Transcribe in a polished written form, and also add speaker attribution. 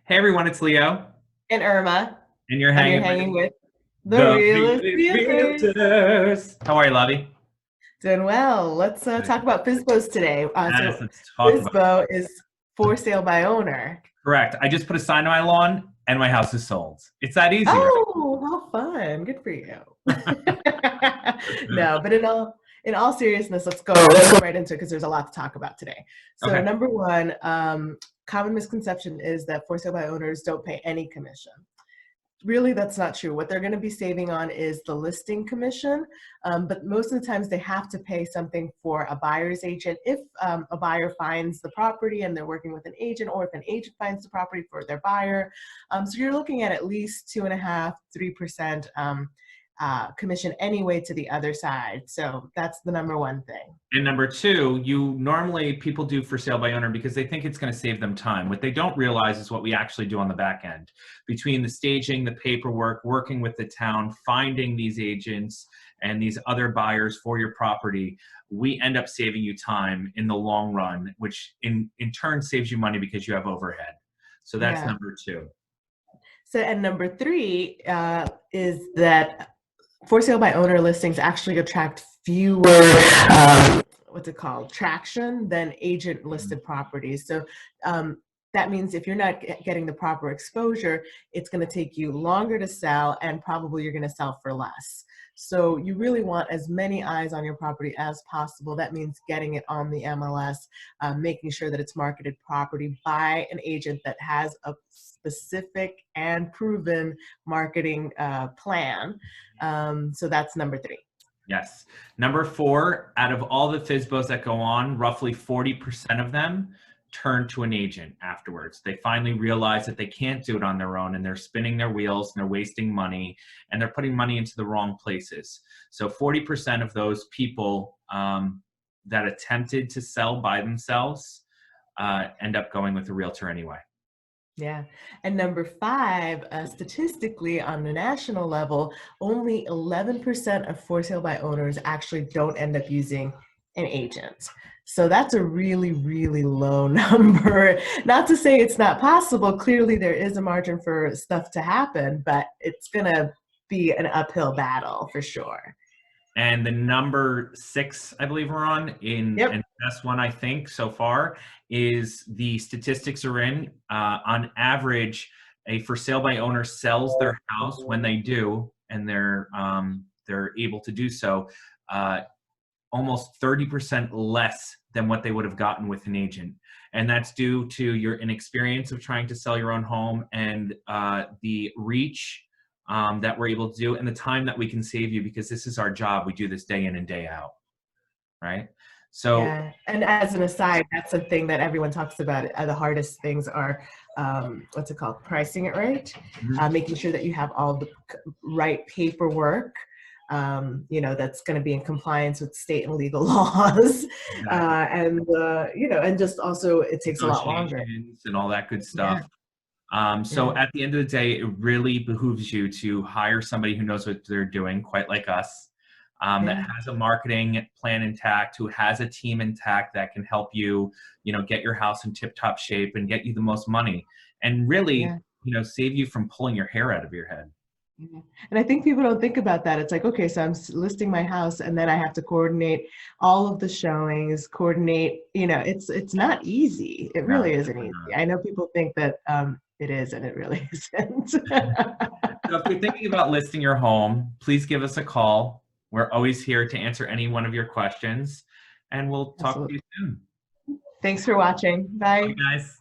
Speaker 1: Hey everyone, it's Leo,
Speaker 2: And Irma,
Speaker 1: and you're
Speaker 2: and you're
Speaker 1: hanging with
Speaker 2: hanging with the
Speaker 1: the
Speaker 2: Realest Realtors.
Speaker 1: Realtors. How are you, Lovey?
Speaker 2: Doing well. Let's
Speaker 1: Good.
Speaker 2: talk about FSBOs today.
Speaker 1: Yes,
Speaker 2: So
Speaker 1: let's talk about it.
Speaker 2: FSBO is for sale by owner.
Speaker 1: Correct. I just put a sign on my lawn, and my house is sold. It's that easy,
Speaker 2: Oh, how fun! Good for you.
Speaker 1: right?
Speaker 2: No, but in all seriousness, let's go right into it because there's a lot to talk about today. So
Speaker 1: Okay.
Speaker 2: number one, common misconception is that for sale by owners don't pay any commission. Really, that's not true. What they're going to be saving on is the listing commission, but most of the times they have to pay something for a buyer's agent if a buyer finds the property and they're working with an agent, or if an agent finds the property for their buyer. So you're looking at least 2.5%, 3% commission anyway to the other side. So that's the number one thing.
Speaker 1: And number two, normally people do for sale by owner because they think it's going to save them time. What they don't realize is what we actually do on the back end, between the staging, the paperwork, working with the town, finding these agents and these other buyers for your property. We end up saving you time in the long run, which in turn saves you money because you have overhead. So that's
Speaker 2: Yeah.
Speaker 1: number two.
Speaker 2: So, and number three is that for sale by owner listings actually attract fewer what's it called, traction than agent listed properties. So that means if you're not getting the proper exposure, it's going to take you longer to sell, and probably you're going to sell for less. So you really want as many eyes on your property as possible. That means getting it on the MLS, making sure that it's marketed property by an agent that has a specific and proven marketing plan. So that's number three.
Speaker 1: Yes. Number four, out of all the FSBOs that go on, roughly 40% of them turn to an agent afterwards. They finally realize that they can't do it on their own, and they're spinning their wheels and they're wasting money, and they're putting money into the wrong places. So 40% of those people that attempted to sell by themselves end up going with a realtor anyway.
Speaker 2: Yeah. And number five, statistically on the national level, only 11% of for sale by owners actually don't end up using an agent. So that's a really, really low number. Not to say it's not possible. Clearly, there is a margin for stuff to happen, but it's going to be an uphill battle for sure.
Speaker 1: And the number six, I believe we're on and
Speaker 2: Yep.
Speaker 1: best one I think so far is the statistics are in. On average, a for sale by owner sells their house when they do, and they're able to do so almost 30% less than what they would have gotten with an agent. And that's due to your inexperience of trying to sell your own home, and the reach that we're able to do, and the time that we can save you, because this is our job. We do this day in and day out, right? So
Speaker 2: Yeah, and as an aside, that's the thing that everyone talks about. The hardest things are, what's it called, pricing it right, making sure that you have all the right paperwork, that's going to be in compliance with state and legal laws,
Speaker 1: exactly.
Speaker 2: and just also it takes a lot longer.
Speaker 1: Negotiations and all that good
Speaker 2: Yeah,
Speaker 1: stuff. So
Speaker 2: yeah,
Speaker 1: at the end of the day, it really behooves you to hire somebody who knows what they're doing, quite like us, that
Speaker 2: yeah,
Speaker 1: has a marketing plan intact, who has a team intact that can help you, get your house in tip-top shape and get you the most money, and really,
Speaker 2: yeah.
Speaker 1: save you from pulling your hair out of your head.
Speaker 2: Yeah. And I think people don't think about that. It's like, okay, so I'm listing my house and then I have to coordinate all of the showings, it's not easy. It
Speaker 1: No,
Speaker 2: really
Speaker 1: it's
Speaker 2: isn't
Speaker 1: definitely
Speaker 2: easy.
Speaker 1: not.
Speaker 2: I know people think that it is, and it really isn't.
Speaker 1: So if you're thinking about listing your home, please give us a call. We're always here to answer any one of your questions, and we'll talk to
Speaker 2: Absolutely.
Speaker 1: you soon.
Speaker 2: Thanks for watching.
Speaker 1: Bye,
Speaker 2: Bye.
Speaker 1: guys.